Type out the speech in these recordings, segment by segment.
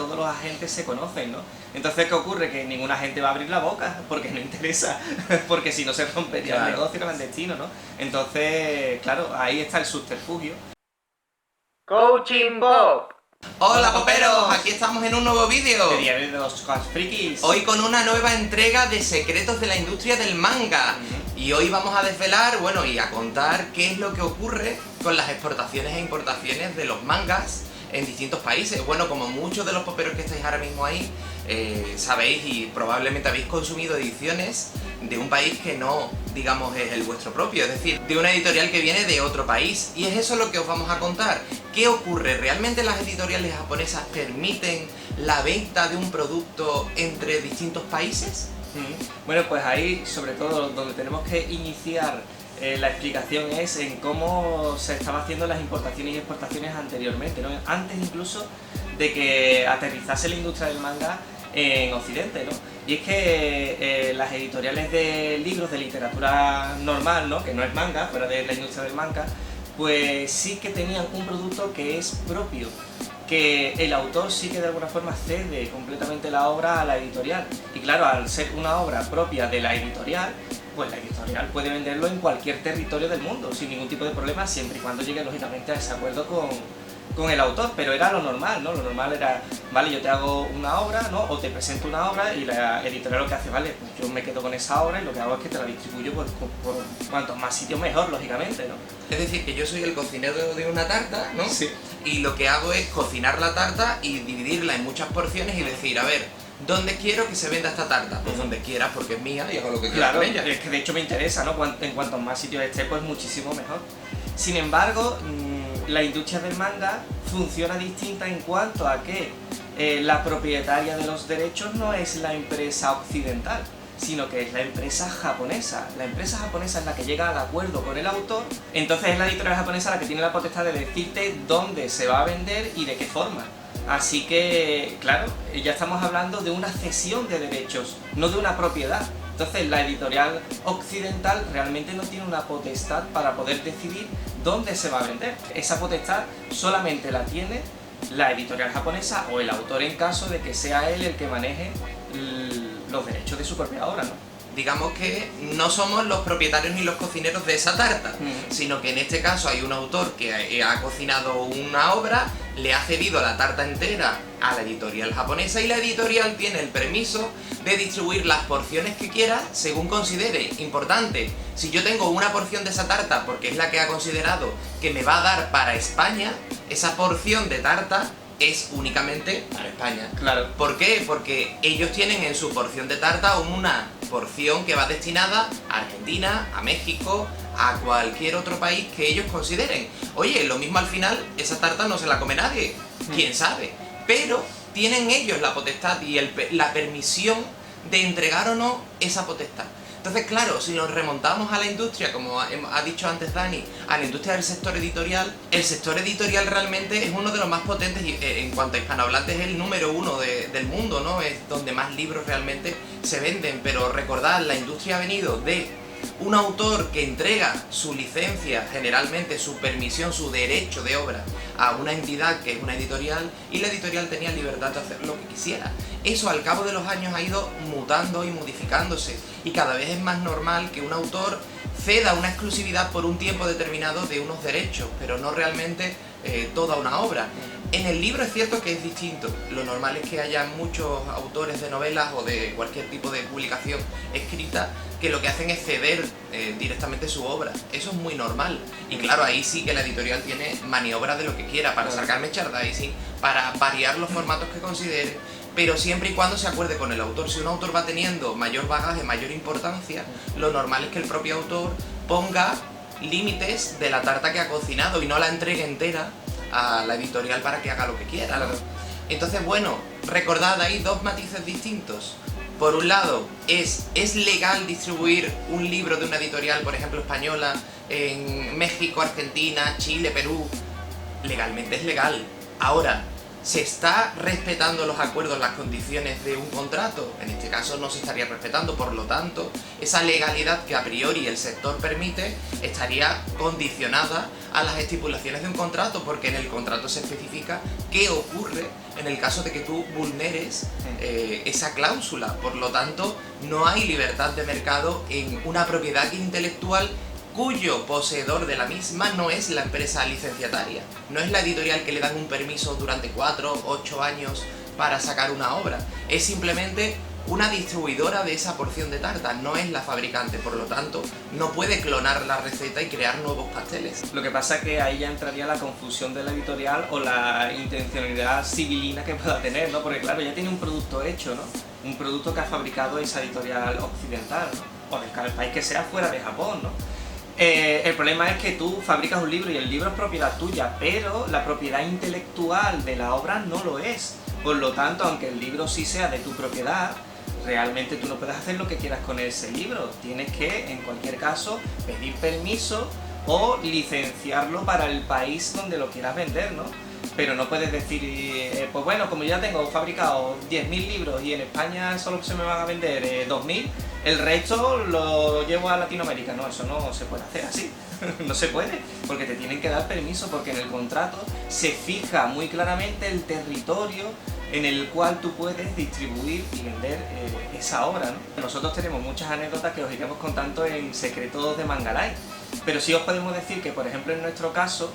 todos los agentes se conocen, ¿no? Entonces, ¿qué ocurre? Que ningún agente va a abrir la boca, porque no interesa, porque si no se rompería el negocio clandestino, ¿no? Entonces, claro, ahí está el subterfugio. Coaching Bob. Hola poperos, aquí estamos en un nuevo vídeo. De Diario de los Frikis. Hoy con una nueva entrega de secretos de la industria del manga. Y hoy vamos a desvelar, bueno, y a contar qué es lo que ocurre con las exportaciones e importaciones de los mangas en distintos países. Bueno, como muchos de los poperos que estáis ahora mismo ahí sabéis y probablemente habéis consumido ediciones de un país que no, digamos, es el vuestro propio, es decir, de una editorial que viene de otro país. Y es eso lo que os vamos a contar. ¿Qué ocurre? ¿Realmente las editoriales japonesas permiten la venta de un producto entre distintos países? Bueno, pues ahí, sobre todo, donde tenemos que iniciar la explicación es en cómo se estaban haciendo las importaciones y exportaciones anteriormente, ¿no? Antes incluso de que aterrizase la industria del manga en Occidente, ¿no? Y es que las editoriales de libros de literatura normal, ¿no? Que no es manga, fuera de la industria del manga, pues sí que tenían un producto que es propio, que el autor sí que de alguna forma cede completamente la obra a la editorial. Y claro, al ser una obra propia de la editorial, pues la editorial puede venderlo en cualquier territorio del mundo sin ningún tipo de problema, siempre y cuando llegue lógicamente a ese acuerdo con el autor. Pero era lo normal, ¿no? Lo normal era, vale, yo te hago una obra, ¿no? O te presento una obra y la editorial lo que hace, vale, pues yo me quedo con esa obra y lo que hago es que te la distribuyo por cuantos más sitios mejor, lógicamente, ¿no? Es decir, que yo soy el cocinero de una tarta, ¿no? Sí. Y lo que hago es cocinar la tarta y dividirla en muchas porciones y decir, a ver, ¿dónde quiero que se venda esta tarta? Pues donde quieras, porque es mía y hago lo que quiera Claro, con ella. es que de hecho me interesa, ¿no? En cuantos más sitios esté, pues muchísimo mejor. Sin embargo, la industria del manga funciona distinta en cuanto a que la propietaria de los derechos no es la empresa occidental, sino que es la empresa japonesa. La empresa japonesa es la que llega al acuerdo con el autor, entonces es la editorial japonesa la que tiene la potestad de decirte dónde se va a vender y de qué forma. Así que, claro, ya estamos hablando de una cesión de derechos, no de una propiedad. Entonces la editorial occidental realmente no tiene una potestad para poder decidir dónde se va a vender. Esa potestad solamente la tiene la editorial japonesa o el autor en caso de que sea él el que maneje los derechos de su propia obra, ¿no? Digamos que no somos los propietarios ni los cocineros de esa tarta, sino que en este caso hay un autor que ha cocinado una obra, le ha cedido la tarta entera a la editorial japonesa y la editorial tiene el permiso de distribuir las porciones que quiera según considere. Importante, si yo tengo una porción de esa tarta porque es la que ha considerado que me va a dar para España, esa porción de tarta es únicamente para España. Claro. ¿Por qué? Porque ellos tienen en su porción de tarta una porción que va destinada a Argentina, a México, a cualquier otro país que ellos consideren. Oye, lo mismo al final, esa tarta no se la come nadie, quién sabe. Pero tienen ellos la potestad y la permisión de entregar o no esa potestad. Entonces, claro, si nos remontamos a la industria, como ha dicho antes Dani, a la industria del sector editorial, el sector editorial realmente es uno de los más potentes y en cuanto a hispanohablantes es el número uno del mundo, ¿no? Es donde más libros realmente se venden, pero recordad, la industria ha venido de un autor que entrega su licencia, generalmente su permisión, su derecho de obra a una entidad que es una editorial y la editorial tenía libertad de hacer lo que quisiera. Eso al cabo de los años ha ido mutando y modificándose y cada vez es más normal que un autor ceda una exclusividad por un tiempo determinado de unos derechos, pero no realmente toda una obra. En el libro es cierto que es distinto. Lo normal es que haya muchos autores de novelas o de cualquier tipo de publicación escrita que lo que hacen es ceder directamente su obra. Eso es muy normal. Y claro, ahí sí que la editorial tiene maniobra de lo que quiera para sacar merchandising, para variar los formatos que considere, pero siempre y cuando se acuerde con el autor. Si un autor va teniendo mayor bagaje, mayor importancia, lo normal es que el propio autor ponga límites de la tarta que ha cocinado y no la entregue entera a la editorial para que haga lo que quiera, ¿no? Entonces, bueno, recordad, hay dos matices distintos. Por un lado, ¿es legal distribuir un libro de una editorial, por ejemplo, española, en México, Argentina, Chile, Perú? Legalmente es legal. Ahora, ¿Se está respetando los acuerdos, las condiciones de un contrato? En este caso no se estaría respetando, por lo tanto, esa legalidad que a priori el sector permite estaría condicionada a las estipulaciones de un contrato, porque en el contrato se especifica qué ocurre en el caso de que tú vulneres esa cláusula. Por lo tanto, no hay libertad de mercado en una propiedad intelectual cuyo poseedor de la misma no es la empresa licenciataria, no es la editorial que le dan un permiso durante 4 o 8 años para sacar una obra, es simplemente una distribuidora de esa porción de tarta, no es la fabricante, por lo tanto no puede clonar la receta y crear nuevos pasteles. Lo que pasa es que ahí ya entraría la confusión de la editorial o la intencionalidad civilina que pueda tener, ¿no? Porque claro, ya tiene un producto hecho, ¿no? Un producto que ha fabricado esa editorial occidental, ¿no? O del país que sea fuera de Japón, ¿no? El problema es que tú fabricas un libro y el libro es propiedad tuya, pero la propiedad intelectual de la obra no lo es. Por lo tanto, aunque el libro sí sea de tu propiedad, realmente tú no puedes hacer lo que quieras con ese libro. Tienes que, en cualquier caso, pedir permiso o licenciarlo para el país donde lo quieras vender, ¿no? Pero no puedes decir, pues bueno, como ya tengo fabricado 10.000 libros y en España solo se me van a vender 2.000, el resto lo llevo a Latinoamérica. No, eso no se puede hacer así. No se puede, porque te tienen que dar permiso, porque en el contrato se fija muy claramente el territorio en el cual tú puedes distribuir y vender esa obra, ¿no? Nosotros tenemos muchas anécdotas que os iremos contando en Secretos de Manga Live, pero sí os podemos decir que, por ejemplo, en nuestro caso,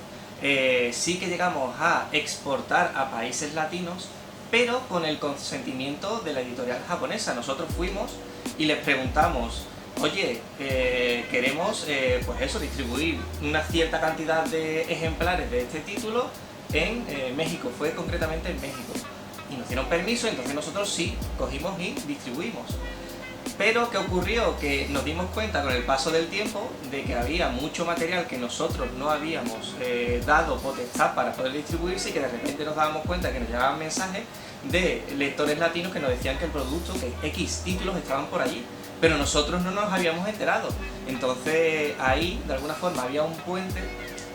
sí que llegamos a exportar a países latinos, pero con el consentimiento de la editorial japonesa. Nosotros fuimos y les preguntamos, oye, queremos pues eso, distribuir una cierta cantidad de ejemplares de este título en México, fue concretamente en México. Y nos dieron permiso, entonces nosotros sí cogimos y distribuimos. Pero ¿qué ocurrió? Que nos dimos cuenta con el paso del tiempo de que había mucho material que nosotros no habíamos dado potestad para poder distribuirse, y que de repente nos dábamos cuenta que nos llegaban mensajes de lectores latinos que nos decían que el producto, que X títulos estaban por allí, pero nosotros no nos habíamos enterado. Entonces ahí de alguna forma había un puente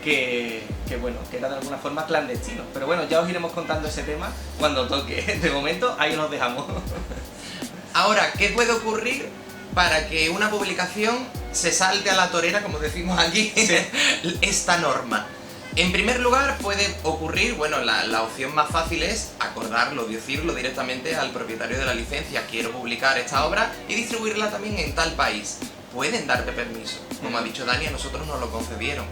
que bueno, que era de alguna forma clandestino. Pero bueno, ya os iremos contando ese tema cuando toque. De momento ahí los dejamos. Ahora, ¿qué puede ocurrir para que una publicación se salte a la torera, como decimos aquí, sí, esta norma? En primer lugar, puede ocurrir, bueno, la opción más fácil es acordarlo, decirlo directamente al propietario de la licencia: quiero publicar esta obra y distribuirla también en tal país. Pueden darte permiso. Como ha dicho Dani, a nosotros nos lo concedieron.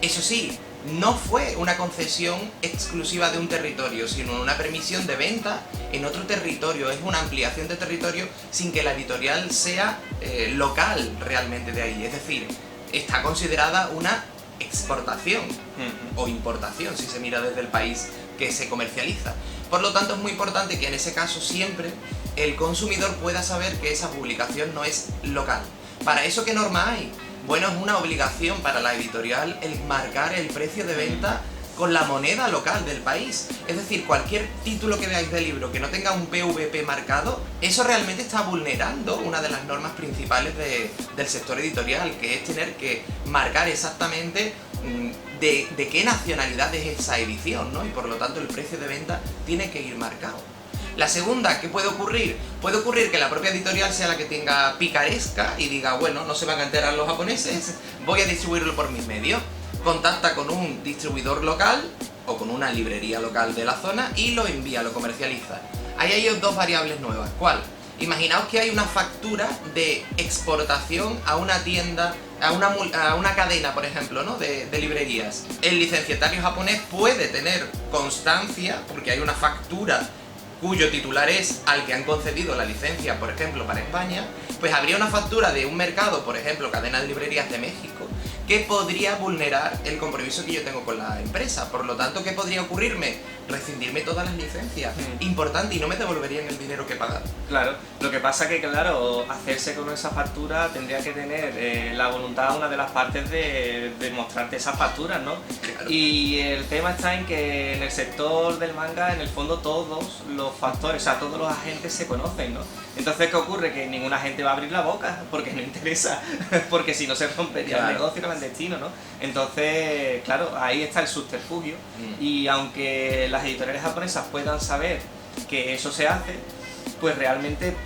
Eso sí, no fue una concesión exclusiva de un territorio, sino una permisión de venta en otro territorio. Es una ampliación de territorio sin que la editorial sea local realmente de ahí. Es decir, está considerada una exportación o importación si se mira desde el país que se comercializa. Por lo tanto, es muy importante que en ese caso siempre el consumidor pueda saber que esa publicación no es local. ¿Para eso qué norma hay? Bueno, es una obligación para la editorial el marcar el precio de venta con la moneda local del país. Es decir, cualquier título que veáis de libro que no tenga un PVP marcado, eso realmente está vulnerando una de las normas principales del sector editorial, que es tener que marcar exactamente de qué nacionalidad es esa edición, ¿no? Y por lo tanto el precio de venta tiene que ir marcado. La segunda, ¿qué puede ocurrir? Puede ocurrir que la propia editorial sea la que tenga picaresca y diga, bueno, no se van a enterar los japoneses, voy a distribuirlo por mis medios. Contacta con un distribuidor local o con una librería local de la zona y lo envía, lo comercializa. Ahí hay dos variables nuevas. ¿Cuál? Imaginaos que hay una factura de exportación a una tienda, a una cadena, por ejemplo, ¿no? de librerías. El licenciatario japonés puede tener constancia, porque hay una factura cuyo titular es al que han concedido la licencia, por ejemplo, para España, pues habría una factura de un mercado, por ejemplo, cadena de librerías de México, que podría vulnerar el compromiso que yo tengo con la empresa. Por lo tanto, ¿qué podría ocurrirme? Rescindirme todas las licencias. Importante, y no me devolverían el dinero que he pagado. Claro, lo que pasa que, claro, hacerse con esa factura tendría que tener la voluntad, una de las partes, de mostrarte esas facturas, ¿no? Claro. Y el tema está en que en el sector del manga, en el fondo, todos los factores, o sea, todos los agentes se conocen, ¿no? Entonces, ¿qué ocurre? Que ningún agente va a abrir la boca, porque no interesa, porque si no se rompería Claro. el negocio clandestino, ¿no? Entonces, claro, ahí está el subterfugio, y aunque la las editoriales japonesas puedan saber que eso se hace, pues realmente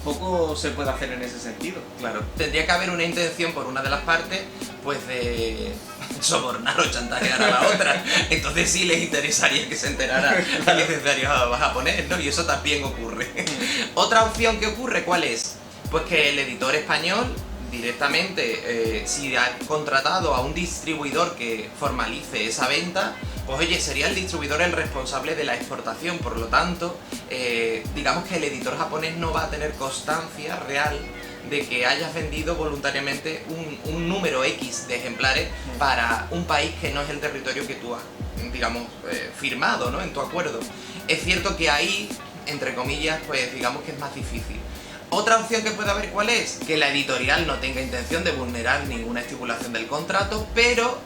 poco se puede hacer en ese sentido. Claro, tendría que haber una intención por una de las partes, pues de sobornar o chantajear a la otra. Entonces sí les interesaría que se enterara el licenciario japonés, ¿no? Y eso también ocurre. Otra opción que ocurre, ¿cuál es? Pues que el editor español directamente, si ha contratado a un distribuidor que formalice esa venta, pues oye, sería el distribuidor el responsable de la exportación. Por lo tanto, digamos que el editor japonés no va a tener constancia real de que hayas vendido voluntariamente un número X de ejemplares para un país que no es el territorio que tú has, digamos, firmado, ¿no?, en tu acuerdo. Es cierto que ahí, entre comillas, pues digamos que es más difícil. Otra opción que puede haber, ¿cuál es? Que la editorial no tenga intención de vulnerar ninguna estipulación del contrato, pero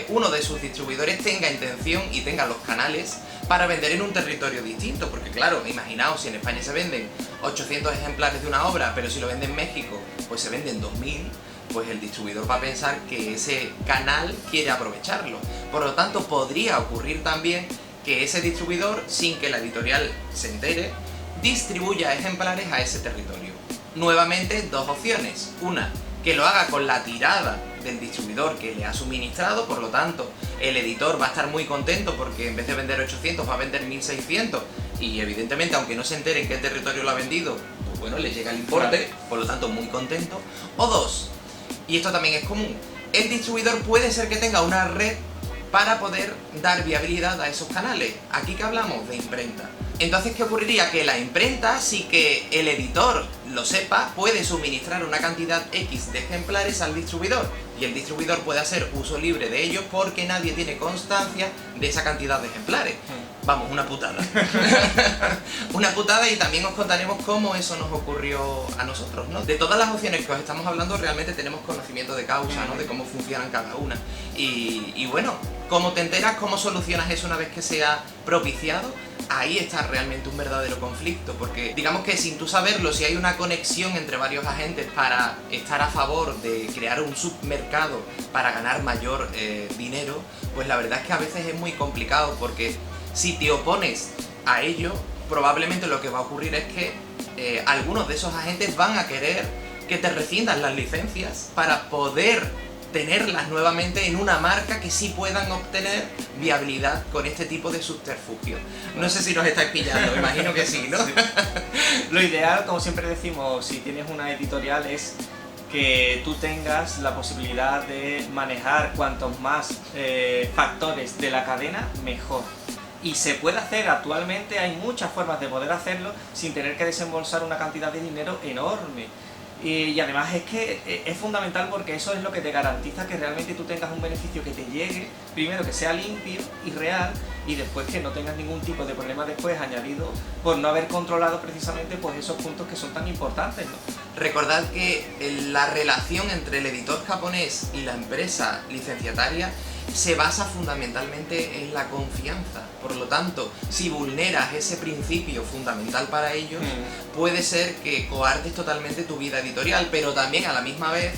uno de sus distribuidores tenga intención y tenga los canales para vender en un territorio distinto. Porque claro, imaginaos, si en España se venden 800 ejemplares de una obra, pero si lo vende en México, pues se venden 2000, pues el distribuidor va a pensar que ese canal quiere aprovecharlo. Por lo tanto, podría ocurrir también que ese distribuidor, sin que la editorial se entere, distribuya ejemplares a ese territorio. Nuevamente, dos opciones. Una, que lo haga con la tirada del distribuidor que le ha suministrado, por lo tanto, el editor va a estar muy contento porque en vez de vender 800 va a vender 1600 y evidentemente, aunque no se entere en qué territorio lo ha vendido, pues bueno, le llega el importe, por lo tanto, muy contento. O dos, y esto también es común, el distribuidor puede ser que tenga una red para poder dar viabilidad a esos canales. Aquí que hablamos de imprenta. Entonces, ¿qué ocurriría? Que la imprenta, sí que el editor lo sepa, puede suministrar una cantidad X de ejemplares al distribuidor y el distribuidor puede hacer uso libre de ellos porque nadie tiene constancia de esa cantidad de ejemplares. Vamos, una putada. Una putada, y también os contaremos cómo eso nos ocurrió a nosotros, ¿no? De todas las opciones que os estamos hablando, realmente tenemos conocimiento de causa, ¿no?, de cómo funcionan cada una. Y bueno, ¿cómo te enteras? ¿Cómo solucionas eso una vez que se ha propiciado? Ahí está realmente un verdadero conflicto, porque digamos que sin tú saberlo, si hay una conexión entre varios agentes para estar a favor de crear un submercado para ganar mayor dinero, pues la verdad es que a veces es muy complicado, porque si te opones a ello, probablemente lo que va a ocurrir es que algunos de esos agentes van a querer que te rescindan las licencias para poder tenerlas nuevamente en una marca que sí puedan obtener viabilidad con este tipo de subterfugio. No sé si nos estáis pillando, imagino que sí, ¿no? Sí. Lo ideal, como siempre decimos, si tienes una editorial, es que tú tengas la posibilidad de manejar cuantos más factores de la cadena, mejor. Y se puede hacer actualmente, hay muchas formas de poder hacerlo sin tener que desembolsar una cantidad de dinero enorme. Y además es que es fundamental, porque eso es lo que te garantiza que realmente tú tengas un beneficio que te llegue, primero que sea limpio y real, y después que no tengas ningún tipo de problema después añadido por no haber controlado precisamente pues esos puntos que son tan importantes, ¿no? Recordad que la relación entre el editor japonés y la empresa licenciataria se basa fundamentalmente en la confianza. Por lo tanto, si vulneras ese principio fundamental para ellos, puede ser que coartes totalmente tu vida editorial, pero también a la misma vez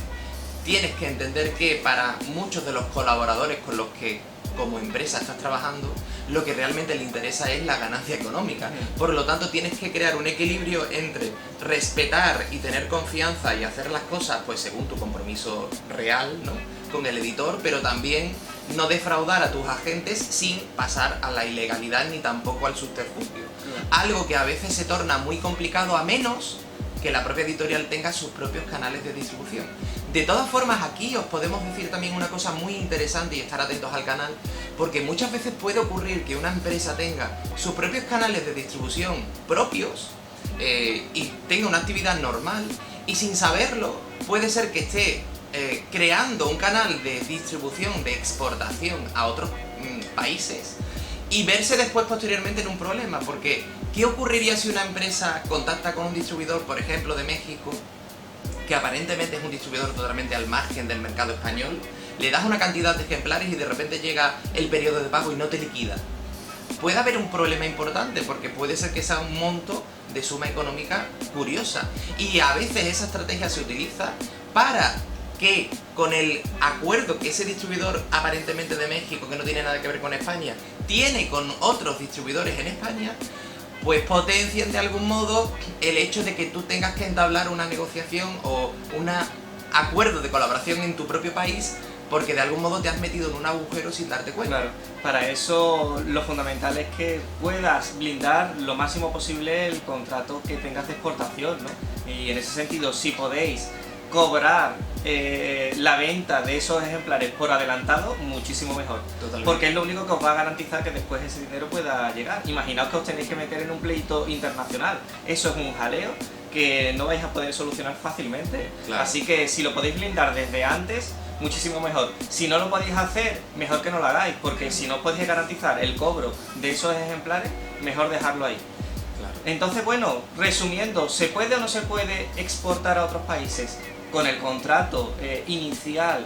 tienes que entender que para muchos de los colaboradores con los que como empresa estás trabajando, lo que realmente le interesa es la ganancia económica. Por lo tanto, tienes que crear un equilibrio entre respetar y tener confianza y hacer las cosas pues según tu compromiso real, ¿no?, con el editor, pero también no defraudar a tus agentes sin pasar a la ilegalidad ni tampoco al subterfugio. Algo que a veces se torna muy complicado, a menos que la propia editorial tenga sus propios canales de distribución. De todas formas, aquí os podemos decir también una cosa muy interesante y estar atentos al canal, porque muchas veces puede ocurrir que una empresa tenga sus propios canales de distribución propios y tenga una actividad normal, y sin saberlo puede ser que esté creando un canal de distribución, de exportación a otros países, y verse después posteriormente en un problema, porque ¿qué ocurriría si una empresa contacta con un distribuidor, por ejemplo, de México, que aparentemente es un distribuidor totalmente al margen del mercado español, le das una cantidad de ejemplares y de repente llega el periodo de pago y no te liquida? Puede haber un problema importante, porque puede ser que sea un monto de suma económica curiosa, y a veces esa estrategia se utiliza para que con el acuerdo que ese distribuidor aparentemente de México, que no tiene nada que ver con España, tiene con otros distribuidores en España, pues potencien de algún modo el hecho de que tú tengas que entablar una negociación o un acuerdo de colaboración en tu propio país, porque de algún modo te has metido en un agujero sin darte cuenta. Claro, para eso lo fundamental es que puedas blindar lo máximo posible el contrato que tengas de exportación, ¿no? Y en ese sentido, si podéis cobrar la venta de esos ejemplares por adelantado, muchísimo mejor. Totalmente. Porque es lo único que os va a garantizar que después ese dinero pueda llegar. Imaginaos que os tenéis que meter en un pleito internacional. Eso es un jaleo que no vais a poder solucionar fácilmente. Claro. Así que si lo podéis blindar desde antes, muchísimo mejor. Si no lo podéis hacer, mejor que no lo hagáis, porque si no podéis garantizar el cobro de esos ejemplares, mejor dejarlo ahí. Claro. Entonces, bueno, resumiendo, ¿se puede o no se puede exportar a otros países? Con el contrato inicial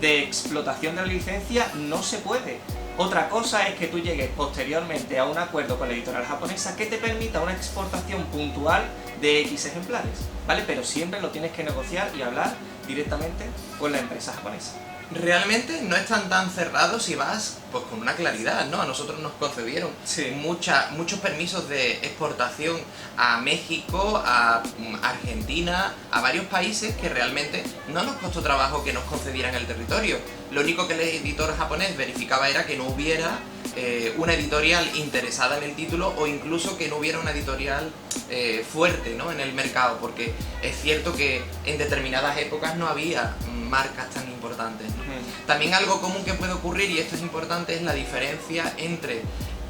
de explotación de la licencia no se puede. Otra cosa es que tú llegues posteriormente a un acuerdo con la editorial japonesa que te permita una exportación puntual de X ejemplares, ¿vale? Pero siempre lo tienes que negociar y hablar directamente con la empresa japonesa. Realmente no están tan cerrados si vas pues con una claridad, ¿no? A nosotros nos concedieron muchos permisos de exportación a México, a Argentina, a varios países que realmente no nos costó trabajo que nos concedieran el territorio. Lo único que el editor japonés verificaba era que no hubiera una editorial interesada en el título, o incluso que no hubiera una editorial fuerte, ¿no?, en el mercado, porque es cierto que en determinadas épocas no había marcas tan importantes, ¿no? También algo común que puede ocurrir, y esto es importante, es la diferencia entre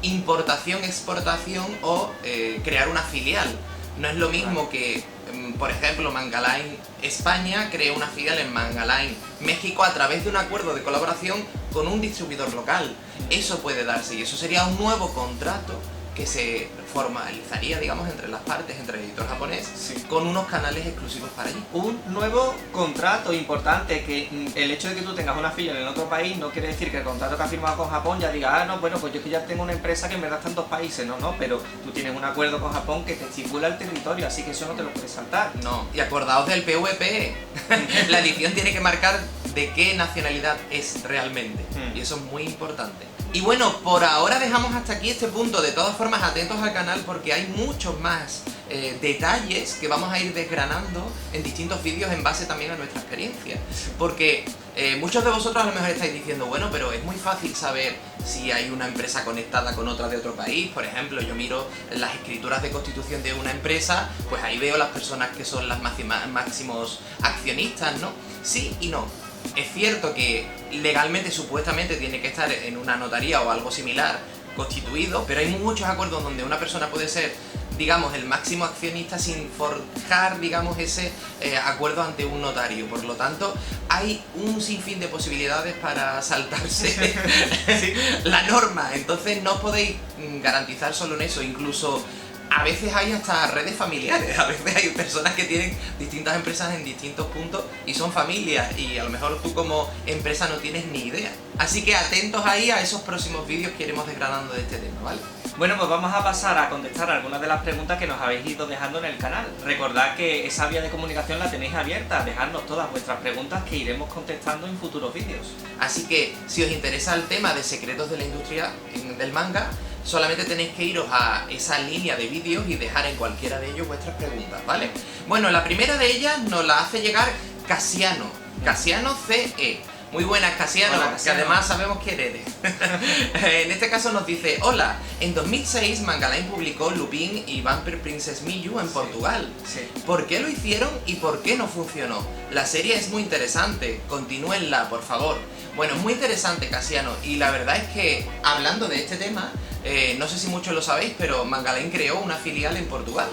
importación-exportación o crear una filial. No es lo mismo que, por ejemplo, Mangaline España crea una filial en Mangaline México a través de un acuerdo de colaboración con un distribuidor local. Eso puede darse, y eso sería un nuevo contrato que se formalizaría, digamos, entre las partes, entre el editor japonés, con unos canales exclusivos para allí. Un nuevo contrato importante, que el hecho de que tú tengas una filial en otro país no quiere decir que el contrato que has firmado con Japón ya diga, no, bueno, pues yo que ya tengo una empresa que en verdad está en 2 países, no, pero tú tienes un acuerdo con Japón que te estipula el territorio, así que eso no te lo puedes saltar. No, y acordaos del PVP, la edición tiene que marcar de qué nacionalidad es realmente, y eso es muy importante. Y bueno, por ahora dejamos hasta aquí este punto. De todas formas, atentos al canal porque hay muchos más detalles que vamos a ir desgranando en distintos vídeos en base también a nuestra experiencia. Porque muchos de vosotros a lo mejor estáis diciendo, bueno, pero es muy fácil saber si hay una empresa conectada con otra de otro país. Por ejemplo, yo miro las escrituras de constitución de una empresa, pues ahí veo las personas que son las máximos accionistas, ¿no? Sí y no. Es cierto que legalmente, supuestamente, tiene que estar en una notaría o algo similar constituido, pero hay muchos acuerdos donde una persona puede ser, digamos, el máximo accionista sin forjar, digamos, ese acuerdo ante un notario. Por lo tanto, hay un sinfín de posibilidades para saltarse la norma. Entonces no podéis garantizar solo en eso. Incluso a veces hay hasta redes familiares, a veces hay personas que tienen distintas empresas en distintos puntos y son familias, y a lo mejor tú como empresa no tienes ni idea. Así que atentos ahí a esos próximos vídeos que iremos desgranando de este tema, ¿vale? Bueno, pues vamos a pasar a contestar algunas de las preguntas que nos habéis ido dejando en el canal. Recordad que esa vía de comunicación la tenéis abierta, dejadnos todas vuestras preguntas que iremos contestando en futuros vídeos. Así que si os interesa el tema de secretos de la industria del manga, solamente tenéis que iros a esa línea de vídeos y dejar en cualquiera de ellos vuestras preguntas, ¿vale? Bueno, la primera de ellas nos la hace llegar Casiano CE. Muy buenas, Casiano, Hola, Casiano, que además sabemos quién eres. En este caso nos dice, hola, en 2006 Mangaline publicó Lupin y Vampire Princess Miyu en Portugal. ¿Por qué lo hicieron y por qué no funcionó? La serie es muy interesante, continúenla, por favor. Bueno, es muy interesante, Casiano, y la verdad es que, hablando de este tema, no sé si muchos lo sabéis, pero Mangaline creó una filial en Portugal.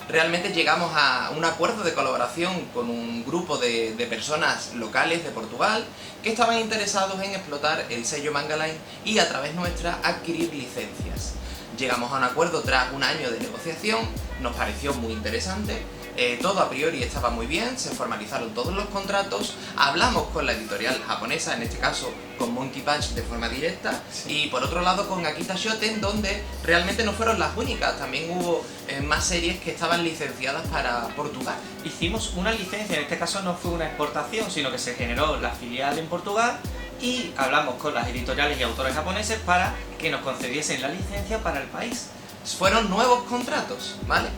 Realmente llegamos a un acuerdo de colaboración con un grupo de personas locales de Portugal que estaban interesados en explotar el sello Mangaline y a través nuestra adquirir licencias. Llegamos a un acuerdo tras un año de negociación, nos pareció muy interesante, todo a priori estaba muy bien, se formalizaron todos los contratos, hablamos con la editorial japonesa, en este caso con Monkey Punch de forma directa, y por otro lado con Akita Shoten, donde realmente no fueron las únicas, también hubo más series que estaban licenciadas para Portugal. Hicimos una licencia, en este caso no fue una exportación, sino que se generó la filial en Portugal y hablamos con las editoriales y autores japoneses para que nos concediesen la licencia para el país. Fueron nuevos contratos, ¿vale?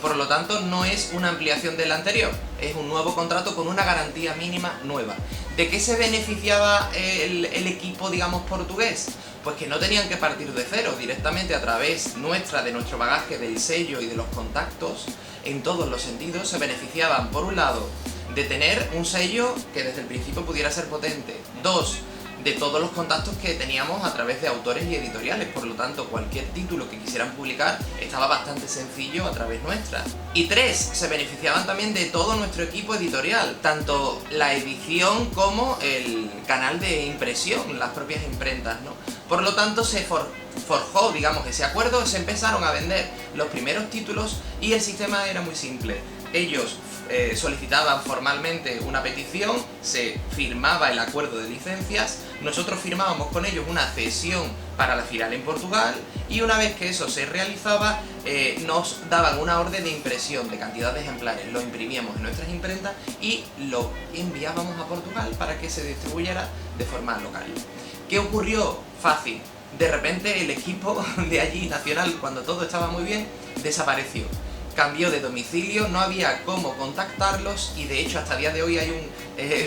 Por lo tanto, no es una ampliación del anterior, es un nuevo contrato con una garantía mínima nueva. ¿De qué se beneficiaba el equipo, digamos, portugués? Pues que no tenían que partir de cero, directamente a través de nuestro bagaje del sello y de los contactos, en todos los sentidos, se beneficiaban, por un lado, de tener un sello que desde el principio pudiera ser potente. 2, de todos los contactos que teníamos a través de autores y editoriales, por lo tanto cualquier título que quisieran publicar estaba bastante sencillo a través nuestra. Y 3, se beneficiaban también de todo nuestro equipo editorial, tanto la edición como el canal de impresión, las propias imprentas, ¿no? Por lo tanto se forjó, digamos, ese acuerdo, se empezaron a vender los primeros títulos y el sistema era muy simple. Ellos solicitaban formalmente una petición, se firmaba el acuerdo de licencias, nosotros firmábamos con ellos una cesión para la filial en Portugal y una vez que eso se realizaba nos daban una orden de impresión de cantidad de ejemplares, lo imprimíamos en nuestras imprentas y lo enviábamos a Portugal para que se distribuyera de forma local. ¿Qué ocurrió? Fácil. De repente el equipo de allí, nacional, cuando todo estaba muy bien, desapareció. Cambió de domicilio, no había cómo contactarlos y de hecho hasta el día de hoy hay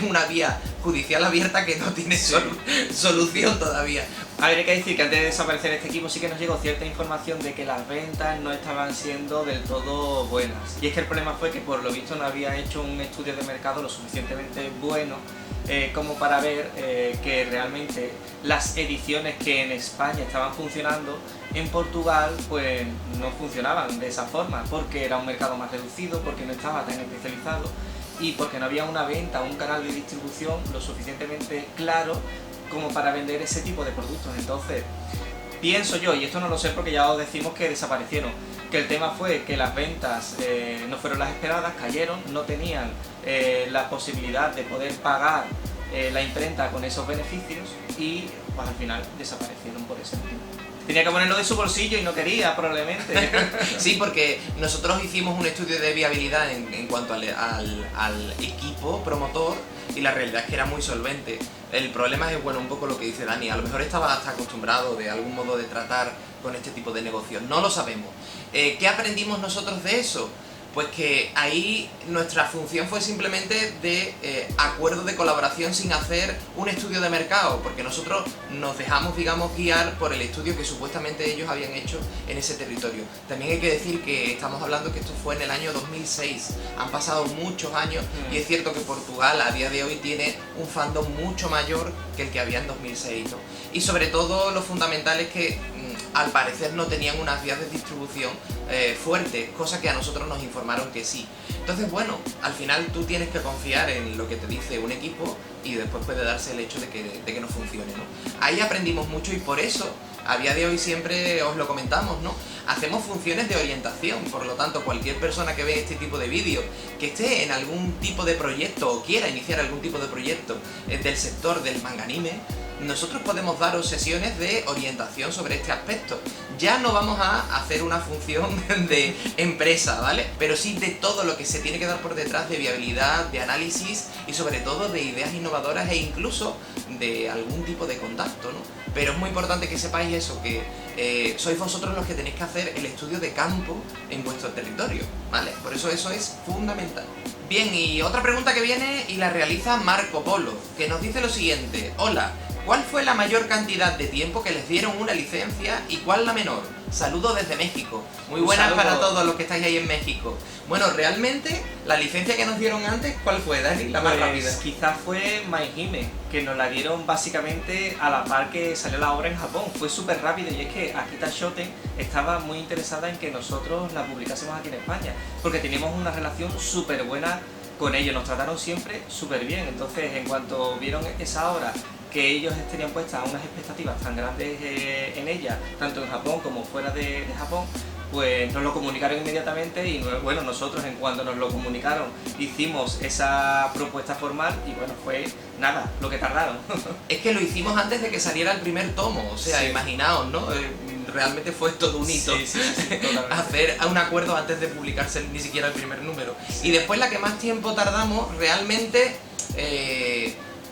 una vía judicial abierta que no tiene solución todavía. A ver, hay que decir que antes de desaparecer este equipo sí que nos llegó cierta información de que las ventas no estaban siendo del todo buenas. Y es que el problema fue que por lo visto no había hecho un estudio de mercado lo suficientemente bueno como para ver que realmente las ediciones que en España estaban funcionando, en Portugal pues no funcionaban de esa forma, porque era un mercado más reducido, porque no estaba tan especializado y porque no había una venta, un canal de distribución lo suficientemente claro como para vender ese tipo de productos. Entonces, pienso yo, y esto no lo sé porque ya os decimos que desaparecieron, que el tema fue que las ventas no fueron las esperadas, cayeron, no tenían la posibilidad de poder pagar la imprenta con esos beneficios y pues al final desaparecieron por ese motivo. Tenía que ponerlo de su bolsillo y no quería, probablemente. Sí, porque nosotros hicimos un estudio de viabilidad en cuanto al equipo promotor y la realidad es que era muy solvente. El problema es, bueno, un poco lo que dice Dani, a lo mejor estaba hasta acostumbrado de algún modo de tratar con este tipo de negocios, no lo sabemos. ¿Qué aprendimos nosotros de eso? Pues que ahí nuestra función fue simplemente de acuerdo de colaboración sin hacer un estudio de mercado, porque nosotros nos dejamos, digamos, guiar por el estudio que supuestamente ellos habían hecho en ese territorio. También hay que decir que estamos hablando que esto fue en el año 2006, han pasado muchos años y es cierto que Portugal a día de hoy tiene un fandom mucho mayor que el que había en 2006, ¿no? Y sobre todo lo fundamental es que al parecer no tenían unas vías de distribución fuertes, cosa que a nosotros nos informaron que sí. Entonces, bueno, al final tú tienes que confiar en lo que te dice un equipo y después puede darse el hecho de que no funcione, ¿no? Ahí aprendimos mucho y por eso, a día de hoy siempre os lo comentamos, ¿no? Hacemos funciones de orientación, por lo tanto, cualquier persona que ve este tipo de vídeos, que esté en algún tipo de proyecto o quiera iniciar algún tipo de proyecto del sector del manga anime, nosotros podemos daros sesiones de orientación sobre este aspecto. Ya no vamos a hacer una función de empresa, ¿vale? Pero sí de todo lo que se tiene que dar por detrás de viabilidad, de análisis y sobre todo de ideas innovadoras e incluso de algún tipo de contacto, ¿no? Pero es muy importante que sepáis eso, que sois vosotros los que tenéis que hacer el estudio de campo en vuestro territorio, ¿vale? Por eso es fundamental. Bien, y otra pregunta que viene y la realiza Marco Polo, que nos dice lo siguiente: hola, ¿cuál fue la mayor cantidad de tiempo que les dieron una licencia y cuál la menor? Saludos desde México. Muy buenas para todos los que estáis ahí en México. Bueno, realmente, la licencia que nos dieron antes, ¿cuál fue, Dani? La más rápida. Quizás fue Maihime, que nos la dieron básicamente a la par que salió la obra en Japón. Fue súper rápido y es que Akita Shoten estaba muy interesada en que nosotros la publicásemos aquí en España, porque teníamos una relación súper buena con ellos, nos trataron siempre súper bien. Entonces, en cuanto vieron esa obra, que ellos tenían puestas unas expectativas tan grandes en ella, tanto en Japón como fuera de Japón, pues nos lo comunicaron inmediatamente y bueno, nosotros en cuanto nos lo comunicaron hicimos esa propuesta formal y bueno, fue nada, lo que tardaron. Es que lo hicimos antes de que saliera el primer tomo, o sea, sí. Imaginaos, ¿no? Realmente fue todo un hito hacer un acuerdo antes de publicarse ni siquiera el primer número. Sí. Y después la que más tiempo tardamos realmente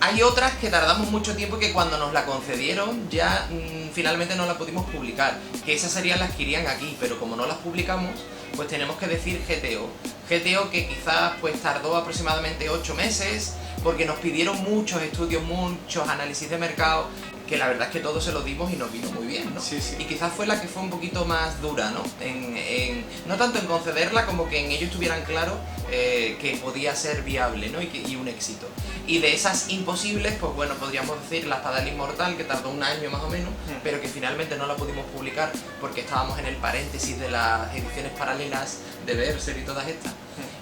Hay otras que tardamos mucho tiempo y que cuando nos la concedieron ya finalmente no la pudimos publicar, que esas serían las que irían aquí, pero como no las publicamos, pues tenemos que decir GTO. GTO que quizás pues tardó aproximadamente 8 meses, porque nos pidieron muchos estudios, muchos análisis de mercado, que la verdad es que todos se los dimos y nos vino muy bien, ¿no? Sí, sí. Y quizás fue la que fue un poquito más dura, ¿no? No tanto en concederla como que en ellos tuvieran claro que podía ser viable, ¿no? Y un éxito. Y de esas imposibles, pues bueno, podríamos decir La Espada del Inmortal, que tardó un año más o menos, pero que finalmente no la pudimos publicar porque estábamos en el paréntesis de las ediciones paralelas de Berserk y todas estas.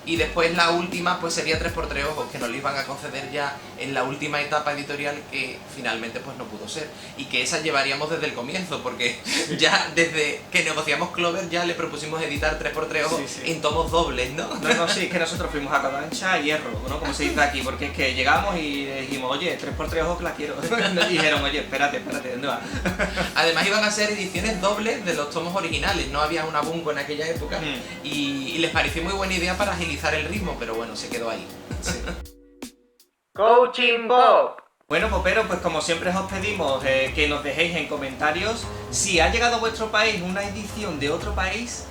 Y después la última pues sería 3x3 ojos, que nos lo iban a conceder ya en la última etapa editorial, que finalmente pues no pudo ser. Y que esa llevaríamos desde el comienzo, porque ya desde que negociamos Clover ya le propusimos editar 3x3 ojos en tomos dobles, ¿no? No, sí, es que nosotros fuimos a Cabancha a hierro, ¿no? Como se dice aquí, porque es que llegamos y dijimos, oye, 3x3 ojos que la quiero. Nos dijeron, oye, espérate, ¿dónde va? Además iban a ser ediciones dobles de los tomos originales, no había una Bunko en aquella época, y les pareció muy buena idea para agilizar el ritmo, pero bueno, se quedó ahí. Sí. Coaching Bob. Bueno, Popero, pues como siempre os pedimos que nos dejéis en comentarios si ha llegado a vuestro país una edición de otro país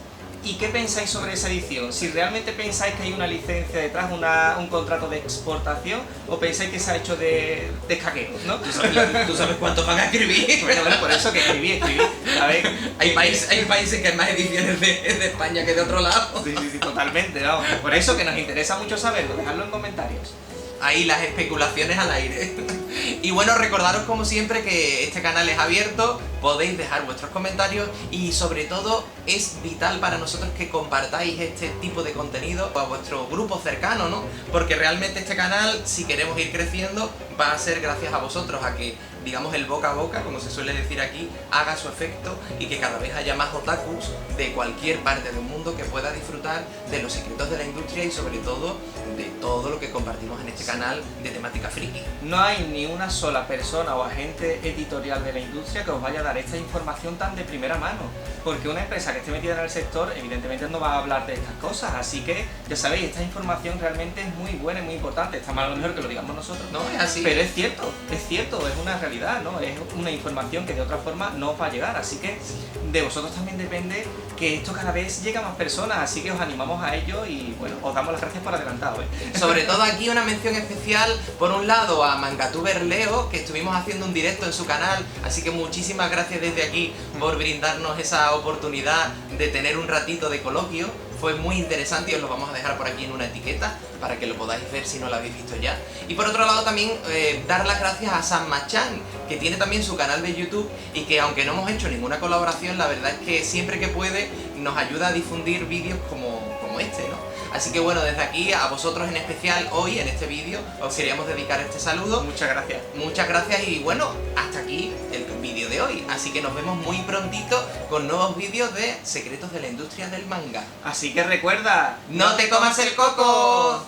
y qué pensáis sobre esa edición. Si realmente pensáis que hay una licencia detrás, un contrato de exportación, o pensáis que se ha hecho de escaqueo, ¿no? ¿Tú sabes cuánto van a escribir? Bueno, por eso que escribí. A ver, hay países que hay más ediciones de España que de otro lado. Sí, totalmente, vamos. Por eso que nos interesa mucho saberlo, dejadlo en comentarios. Ahí las especulaciones al aire. Y bueno, recordaros como siempre que este canal es abierto, podéis dejar vuestros comentarios y sobre todo es vital para nosotros que compartáis este tipo de contenido a vuestro grupo cercano, ¿no? Porque realmente este canal, si queremos ir creciendo, va a ser gracias a vosotros, a que, digamos, el boca a boca, como se suele decir aquí, haga su efecto y que cada vez haya más otakus de cualquier parte del mundo que pueda disfrutar de los secretos de la industria y sobre todo de todo lo que compartimos en este canal de temática friki. No hay ni una sola persona o agente editorial de la industria que os vaya a dar esta información tan de primera mano, porque una empresa que esté metida en el sector evidentemente no va a hablar de estas cosas, así que ya sabéis, esta información realmente es muy buena y muy importante. Está mal a lo mejor que lo digamos nosotros, no es así, pero es cierto, es una realidad, ¿no? Es una información que de otra forma no os va a llegar, así que de vosotros también depende que esto cada vez llegue a más personas, así que os animamos a ello y bueno, os damos las gracias por adelantado, ¿eh? Sobre todo aquí una mención especial, por un lado a Mangatuber Leo, que estuvimos haciendo un directo en su canal, así que muchísimas gracias desde aquí por brindarnos esa oportunidad de tener un ratito de coloquio. Fue muy interesante y os lo vamos a dejar por aquí en una etiqueta para que lo podáis ver si no lo habéis visto ya. Y por otro lado también dar las gracias a San Machan, que tiene también su canal de YouTube y que aunque no hemos hecho ninguna colaboración, la verdad es que siempre que puede nos ayuda a difundir vídeos como este, ¿no? Así que bueno, desde aquí a vosotros en especial hoy en este vídeo os queríamos dedicar este saludo. Muchas gracias. Muchas gracias y bueno, hasta aquí el vídeo de hoy. Así que nos vemos muy prontito con nuevos vídeos de secretos de la industria del manga. Así que recuerda, ¡no te comas el coco!